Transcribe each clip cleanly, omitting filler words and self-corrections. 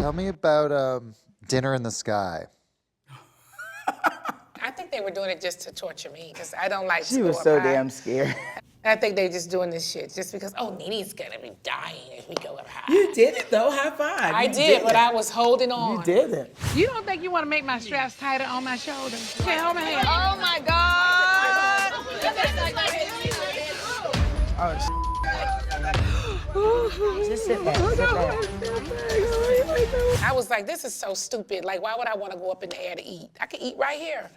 Tell me about Dinner in the Sky. I think they were doing it just to torture me because I don't like. She was so damn scared. I think they just doing this shit just because, oh, Nene's gonna be dying if we go up high. You did it though, high five. I did, but I was holding on. You did it. You don't think you wanna make my straps tighter on my shoulders? Okay, hold my hand. Oh my God! Just sit back, sit back. I was like, this is so stupid. Like, why would I wanna go up in the air to eat? I could eat right here.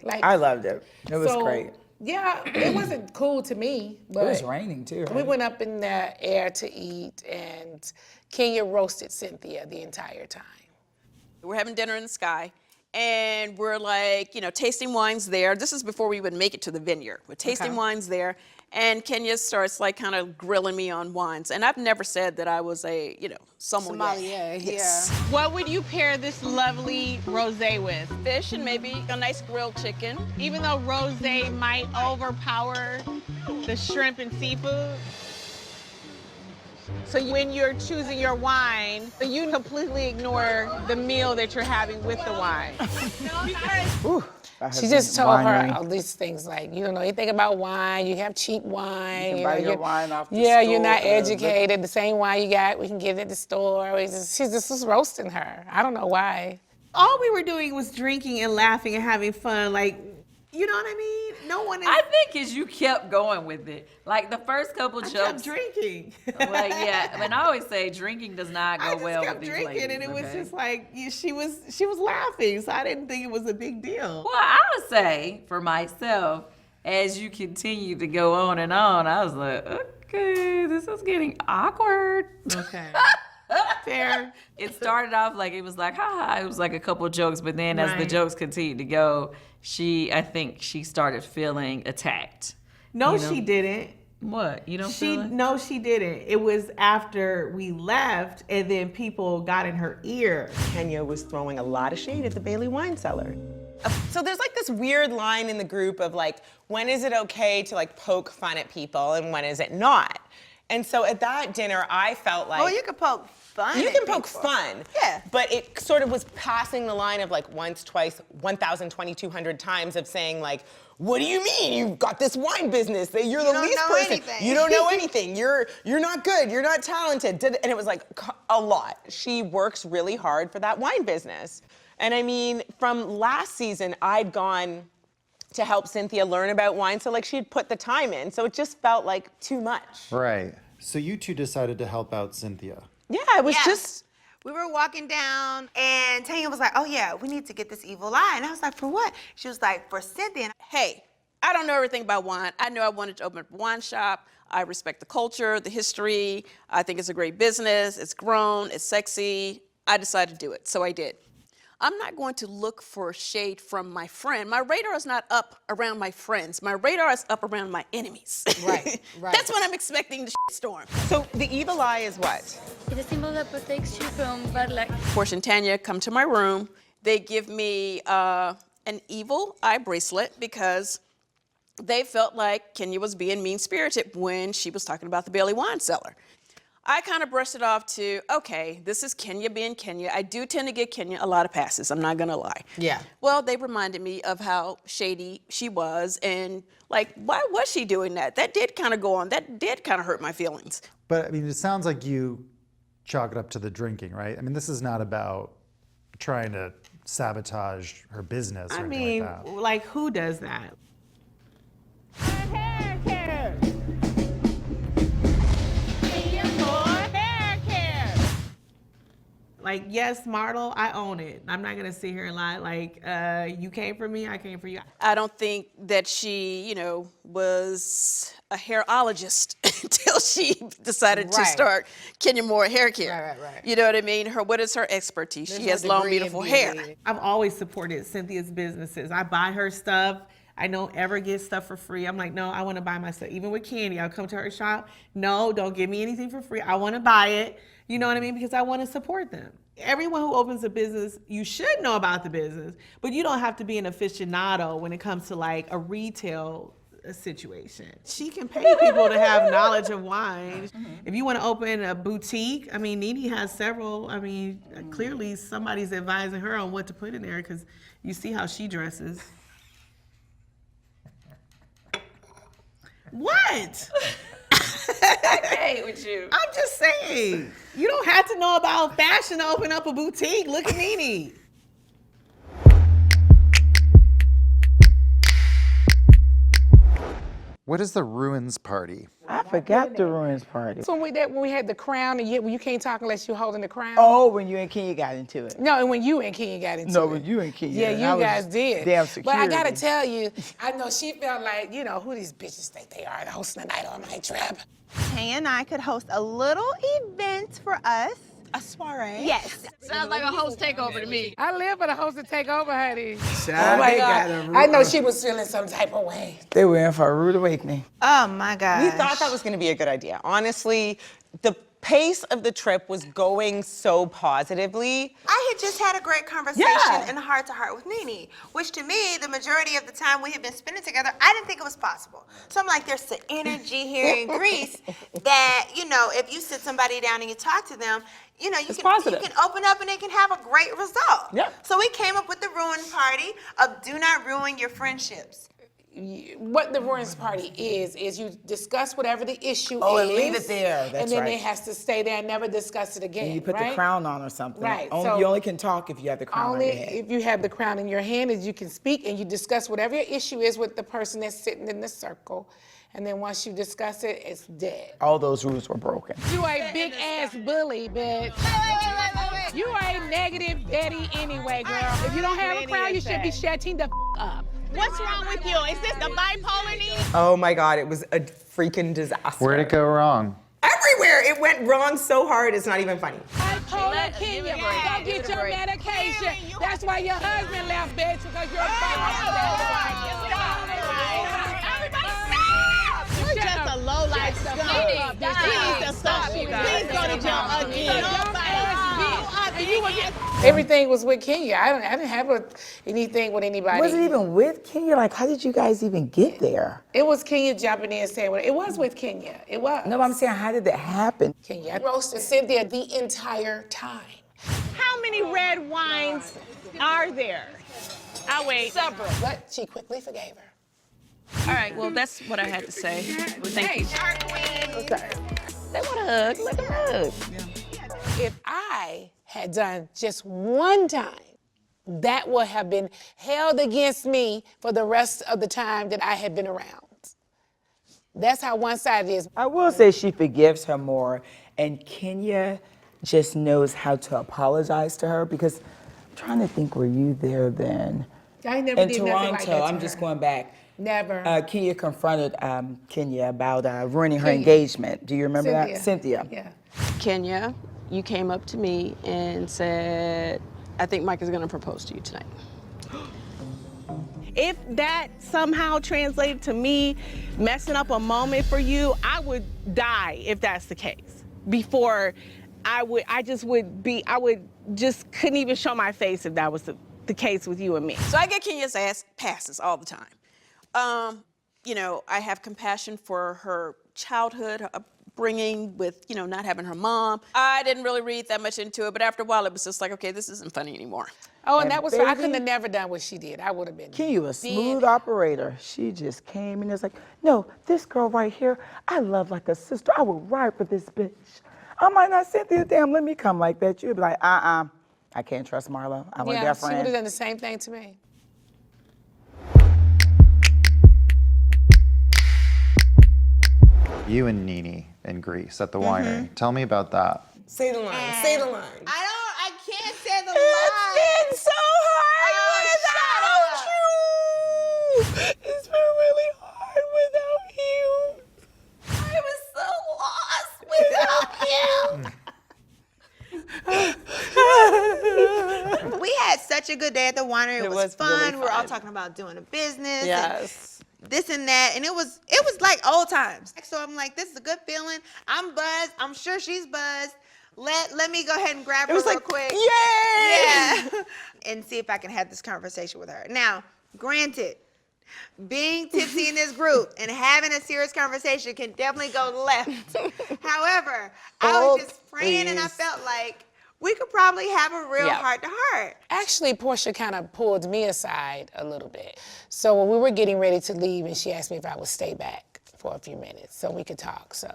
Like, I loved it. It was great. Yeah, it wasn't cool to me. But It was raining too, right? we went up in the air to eat, and Kenya roasted Cynthia the entire time. We're having dinner in the sky, and we're like, you know, tasting wines there. This is before we would make it to the vineyard. We're tasting wines there, and Kenya starts like kind of grilling me on wines. And I've never said that I was a, you know, sommelier. Yes. What would you pair this lovely rosé with? Fish and maybe a nice grilled chicken. Even though rosé might overpower the shrimp and seafood. So when you're choosing your wine, you completely ignore the meal that you're having with the wine. She just told her all these things like, you don't know anything about wine, you have cheap wine. You can buy your wine off the Yeah, store, you're not educated. The same wine you got, we can get it at the store. She just was roasting her. I don't know why. All we were doing was drinking and laughing and having fun. Like, you know what I mean? No one is. I think as you kept going with it, like the first couple jokes. I kept drinking. Like, yeah, I mean, I always say drinking does not go well with these ladies. I just kept drinking, and it was just like she was laughing, so I didn't think it was a big deal. Well, I would say for myself, as you continue to go on and on, I was like, okay, this is getting awkward. Okay. Fair. It started off like it was like, ha, it was like a couple jokes, but then as the jokes continued to go, I think she started feeling attacked. No, you know? she didn't. What? You don't feel it? No, she didn't. It was after we left, and then people got in her ear. Kenya was throwing a lot of shade at the Bailey wine cellar. So there's like this weird line in the group of like, when is it okay to like poke fun at people and when is it not? And so at that dinner, I felt like— Oh, you can poke fun. You can poke fun. Yeah. But it sort of was passing the line of like once, twice, 1,000, 2,200 times of saying like, what do you mean? You've got this wine business. You're the least person. Anything. You don't know anything. You're not good. You're not talented. And it was like a lot. She works really hard for that wine business. And I mean, from last season, I'd gone to help Cynthia learn about wine. So like she had put the time in. So it just felt like too much. Right. So you two decided to help out Cynthia. Yeah, it was just— We were walking down, and Tanya was like, oh yeah, we need to get this evil eye. And I was like, for what? She was like, for Cynthia. Hey, I don't know everything about wine. I knew I wanted to open up a wine shop. I respect the culture, the history. I think it's a great business. It's grown, it's sexy. I decided to do it, so I did. I'm not going to look for shade from my friend. My radar is not up around my friends. My radar is up around my enemies. Right. That's when I'm expecting the storm. So the evil eye is what? C'est un symbole de protection from Blaque. Porsha and Tanya come to my room. They give me an evil eye bracelet because they felt like Kenya was being mean-spirited when she was talking about the Bailey wine cellar. I kind of brushed it off to, okay, this is Kenya being Kenya. I do tend to give Kenya a lot of passes, I'm not gonna lie. Yeah. Well, they reminded me of how shady she was and like, why was she doing that? That did kind of go on, that did kind of hurt my feelings. But I mean, it sounds like you chalk it up to the drinking, right? I mean, this is not about trying to sabotage her business or anything like that. Like who does that? Like, yes, Marlo, I own it. I'm not gonna sit here and lie. Like, you came for me, I came for you. I don't think that she, you know, was a hairologist until she decided to start Kenya Moore hair care. Right. You know what I mean? What is her expertise? She has long, beautiful hair. I've always supported Cynthia's businesses. I buy her stuff. I don't ever get stuff for free. I'm like, no, I wanna buy my stuff. Even with Kandi, I'll come to her shop. No, don't give me anything for free. I wanna buy it. You know what I mean? Because I want to support them. Everyone who opens a business, you should know about the business, but you don't have to be an aficionado when it comes to like a retail a situation. She can pay people to have knowledge of wine. If you want to open a boutique, I mean, Nene has several. I mean, clearly somebody's advising her on what to put in there because you see how she dresses. What? I hate with you. I'm just saying. You don't have to know about fashion to open up a boutique. Look at Nene. What is the ruins party? I forgot the ruins party. So when we had the crown, and you can't talk unless you're holding the crown. Oh, when you and Kenya got into it. No, and when you and Kenya got into it. No, when you and Kenya. Yeah, and you I was guys did. Damn But I security. gotta tell you, I know she felt like, you know, who these bitches think they are hosting the night on my trip. Tanya and I could host a little event for us. A soiree? Yes. Sounds like a host takeover to me. I live for the host to take over, honey. Child, they got a I know she was feeling some type of way. They were in for a rude awakening. Oh my gosh. We thought that was going to be a good idea. Honestly, the pace of the trip was going so positively. I had just had a great conversation Yeah. in heart to heart with Nene, which to me, the majority of the time we had been spending together, I didn't think it was possible. So I'm like, there's the energy here in Greece that, you know, if you sit somebody down and you talk to them, you know, you It's can positive. open up and it can have a great result. Yeah. So we came up with the ruin party of do not ruin your friendships. What the ruins party is you discuss whatever the issue Oh, is. and leave it there. That's and then right. it has to stay there and never discuss it again. And you put right? the crown on or something. Right, Only, so- you only can talk if you have the crown on Only your head. if you have the crown in your hand is you can speak and you discuss whatever your issue is with the person that's sitting in the circle. And then once you discuss it, it's dead. All those rules were broken. You a big ass bully, bitch. You are a negative Betty anyway, girl. If you don't have a crown, you should be shutting the up. What's wrong with you? Is this the bipolar Nene? Oh my God, it was a freaking disaster. Where'd it go wrong? Everywhere. It went wrong so hard, it's not even funny. Bipolar Kenya, Give it a break. go Give get it a your break. medication. That's why your husband left, bitch, because you're You're just a low-life scum. Please stop. Please go to jail again. Everything was with Kenya. I didn't have anything with anybody. Was it even with Kenya? Like, how did you guys even get there? It was Kenya jumping in saying, it was with Kenya. It was. No, but I'm saying, how did that happen? Kenya. I roasted Cynthia the entire time. How many red wines are there? I'll wait. Several. But she quickly forgave her. All right, well, that's what I had to say. Thank you. They want a hug. Let them hug. If I had done just one time, that would have been held against me for the rest of the time that I had been around. That's how one-sided it is. I will say she forgives her more, and Kenya just knows how to apologize to her because I'm trying to think, were you there then? I never In did Toronto, nothing like that to I'm just her. going back. Never. Kenya confronted Kenya about ruining her engagement. Do you remember that? Cynthia. Yeah. Kenya, you came up to me and said, I think Mike is gonna propose to you tonight. If that somehow translated to me messing up a moment for you, I would die if that's the case. Before I just couldn't even show my face if that was the case with you and me. So I get Kenya's ass passes all the time. You know, I have compassion for her childhood upbringing with, you know, not having her mom. I didn't really read that much into it, but after a while it was just like, okay, this isn't funny anymore. Oh, and that was I baby- couldn't have never done what she did. I would have been. Kenya was a smooth operator. She just came and was like, no, this girl right here, I love like a sister. I would ride for this bitch. I might not Cynthia, damn, let me come like that. You'd be like, I can't trust Marlo. I want Yeah, that she would friend. have done the same thing to me. You and Nene in Greece at the winery. Tell me about that. Say the line. Say the line. I can't say the It's been so hard without you. It's been really hard without you. I was so lost without you. We had such a good day at the winery. It was fun. really We were all fun. talking about doing a business. and Yes. this and that, and it was like old times. So I'm like, this is a good feeling. I'm buzzed. I'm sure she's buzzed. Let me go ahead and grab her was real like, quick. yay! Yeah. And see if I can have this conversation with her. Now, granted, being tipsy in this group and having a serious conversation can definitely go left. However, I was just praying and I felt like we could probably have a real heart-to-heart. Actually, Porsha kind of pulled me aside a little bit. So when we were getting ready to leave, and she asked me if I would stay back for a few minutes so we could talk. So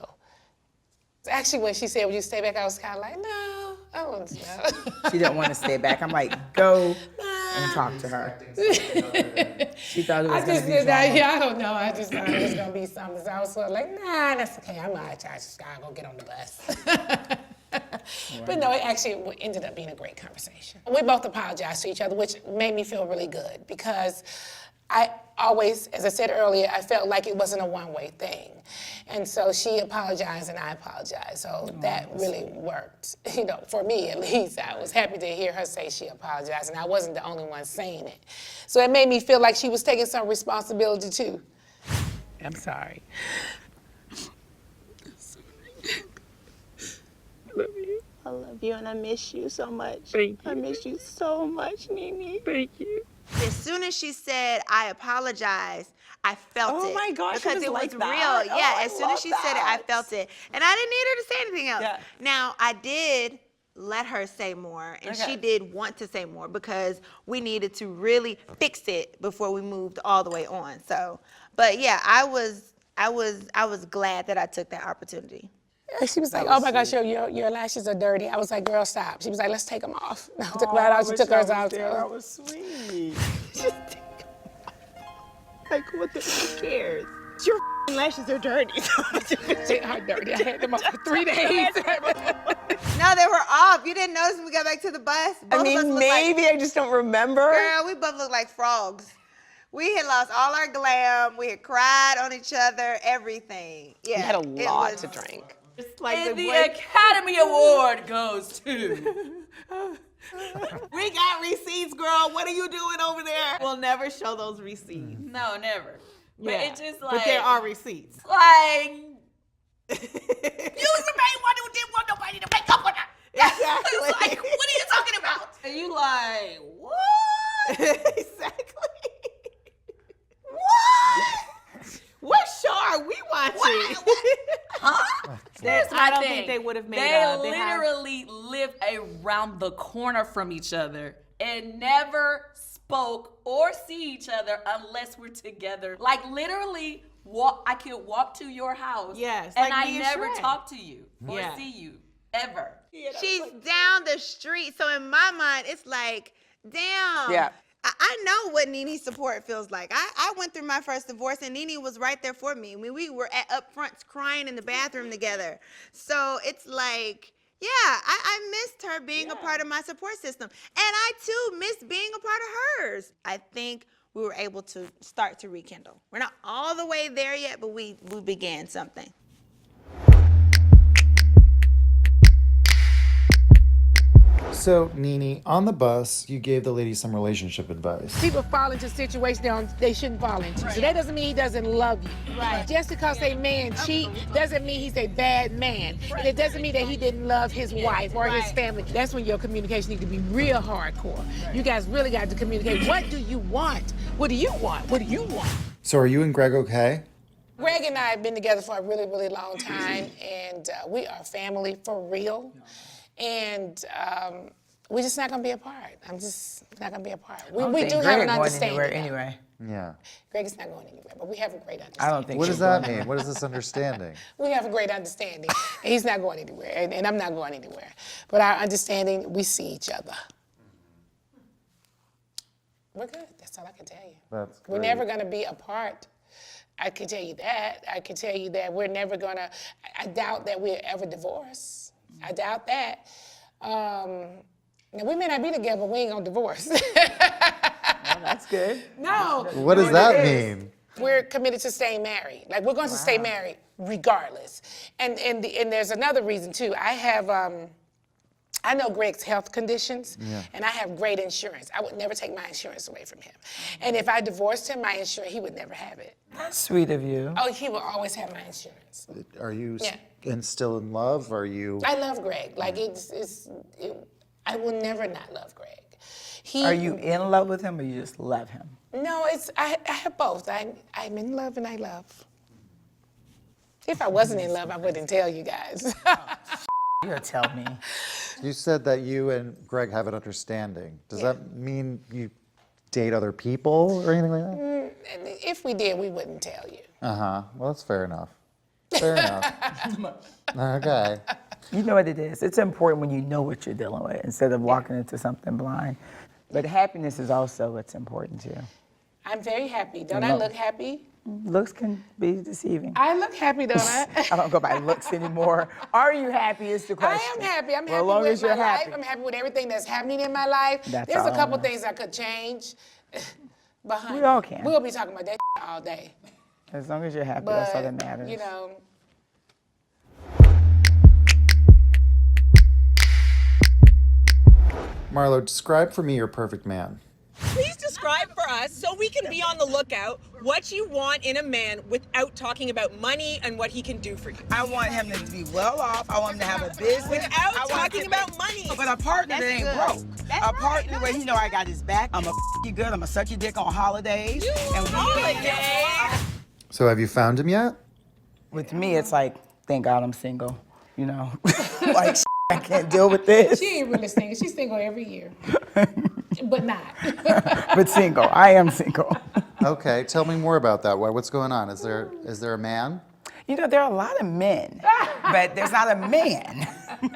actually, when she said, "Would you stay back?" I was kind of like, "No, I won't." No. She didn't want to stay back. I'm like, go and talk to her. She thought it was going to be drama. I don't know. I just thought it was going to be something. So I was sort of like, nah, that's okay. I'm not. I just got to go get on the bus. But no, it actually ended up being a great conversation. We both apologized to each other, which made me feel really good because I always, as I said earlier, I felt like it wasn't a one-way thing. And so she apologized and I apologized. So that really worked. You know, for me at least, I was happy to hear her say she apologized and I wasn't the only one saying it. So it made me feel like she was taking some responsibility too. I'm sorry. I love you and I miss you so much. Thank you. I miss you so much, Nene. Thank you. As soon as she said, "I apologize," I felt it. Oh my gosh, because it was it was like real. that? Yeah, Oh, as I soon as she said it, I love felt it. And I didn't need her to say anything else. Yeah. Now, I did let her say more, and she did want to say more because we needed to really fix it before we moved all the way on. So, but yeah, I was glad that I took that opportunity. And she was like, "Oh my gosh, your lashes are dirty." I was like, "Girl, stop." She was like, "Let's take them off." I took them right out. She took hers out. That was sweet. Like, what the who cares? Your lashes are dirty. They are dirty. I had them off for 3 days. No, they were off. You didn't notice when we got back to the bus? I Both of us mean, looked maybe I just don't remember. Girl, we both looked like frogs. We had lost all our glam. We had cried on each other, everything. Yeah, We had a it lot was- to drink. And the Academy Award goes to. We got receipts, girl. What are you doing over there? We'll never show those receipts. No, never. But it's just like. But there are receipts. Like. You was the main one who didn't want nobody to make up with her. Exactly. It's like, what are you talking about? And you like, what? Exactly. What show are we watching? Huh? I don't think they would have made They literally live around the corner from each other and never spoke or see each other unless we're together. Like literally, I could walk to your house, Yes, and like I me and never Shrek. talk to you or Yeah. see you ever. She's down the street. So in my mind, it's like, damn. Yeah. I know what Nene's support feels like. I went through my first divorce and Nene was right there for me. I mean, we were up front crying in the bathroom together. So it's like, yeah, I missed her being a part of my support system. And I too missed being a part of hers. I think we were able to start to rekindle. We're not all the way there yet, but we began something. So, Nene, on the bus, you gave the lady some relationship advice. People fall into situations they shouldn't fall into. So that doesn't mean he doesn't love you. Right. Just because a man cheat doesn't mean he's a bad man. And it doesn't mean that he didn't love his wife or his family. That's when your communication needs to be real hardcore. You guys really got to communicate. What do you want? What do you want? What do you want? So, are you and Gregg okay? Gregg and I have been together for a really, really long time, and we are family for real. And we're just not gonna be apart. I'm just not gonna be apart. We do have an understanding. Anywhere anyway. Yeah. Greg is not going anywhere, but we have a great understanding. I don't think What she's does that going mean? What is this understanding? We have a great understanding. And he's not going anywhere, and I'm not going anywhere. But our understanding, we see each other. We're good. That's all I can tell you. That's We're great. never gonna be apart. I can tell you that. I can tell you that we're never gonna, I doubt that we'll ever divorce. I doubt that. Now, we may not be together, but we ain't gonna divorce. That's good. No. What does that mean? We're committed to staying married. Like, we're going to stay married regardless. And there's another reason, too. I know Gregg's health conditions, and I have great insurance. I would never take my insurance away from him. And if I divorced him, my insurance, he would never have it. That's sweet of you. Oh, he will always have my insurance. Are you Yeah. still in love? Are you? I love Gregg. Like, I will never not love Gregg. Are you in love with him or you just love him? No, I have both. I'm in love and I love. If I wasn't in love, I wouldn't tell you guys. You'll tell me. You said that you and Gregg have an understanding. Does that mean you date other people or anything like that? If we did, we wouldn't tell you. Uh-huh. Well, that's fair enough. Fair enough. Okay. You know what it is. It's important when you know what you're dealing with instead of walking into something blind. But happiness is also what's important too. I'm very happy. Don't I look happy? Looks can be deceiving. I look happy, don't I? I don't go by looks anymore. Are you happy is the question. I am happy. I'm Well, happy as long with as you're my happy. life. I'm happy with everything that's happening in my life. That's There's a all I couple know. things I could change. But honey, We all can. We'll be talking about that all day. As long as you're happy, But, that's all that matters. you know, Marlo, describe for me your perfect man. Please describe for us so we can be on the lookout what you want in a man without talking about money and what he can do for you. I want him to be well off. I want him to have a business. Without talking about money. But a partner that ain't broke. A partner where he know I got his back. I'm you good. I'm gonna suck your dick on holidays. And Holidays. So have you found him yet? with me, it's like, thank God I'm single. You know, like I can't deal with this. She ain't really single. She's single every year, but not. But single. I am single. Okay, tell me more about that. What's going on? Is there a man? You know, there are a lot of men, but there's not a man.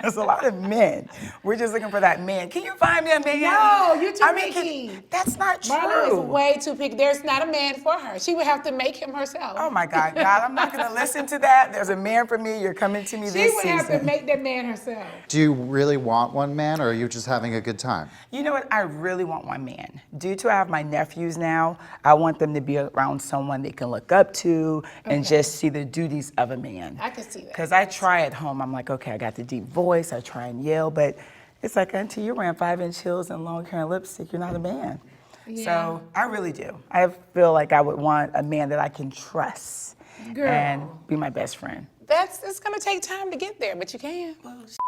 There's a lot of men. We're just looking for that man. Can you find me a man? No, you're too picky. That's not true. Marlo is way too picky. There's not a man for her. She would have to make him herself. Oh my God, God, I'm not gonna listen to that. There's a man for me. You're coming to me She this would season. have to make that man herself. Do you really want one man, or are you just having a good time? You know what? I really want one man. Due to I have my nephews now, I want them to be around someone they can look up to and just see the duties of a man. I can see that. Because I try at home. I'm like, okay, I got the deep voice. I try and yell, but it's like until you're wearing 5-inch heels and long hair and lipstick, you're not a man. Yeah. So I really do. I feel like I would want a man that I can trust and be my best friend. It's gonna take time to get there, but you can.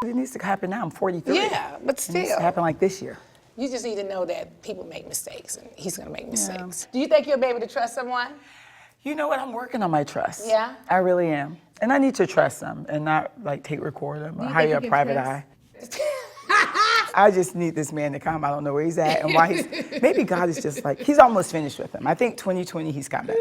It needs to happen now. I'm 43. Yeah, but It needs to still. happen like this year. You just need to know that people make mistakes, and he's gonna make mistakes. Do you think you'll be able to trust someone? You know what? I'm working on my trust. Yeah? I really am. And I need to trust them and not like tape record them or you hire think a you can private trust? eye. I just need this man to come. I don't know where he's at and why maybe God is just like, he's almost finished with him. I think 2020 he's coming.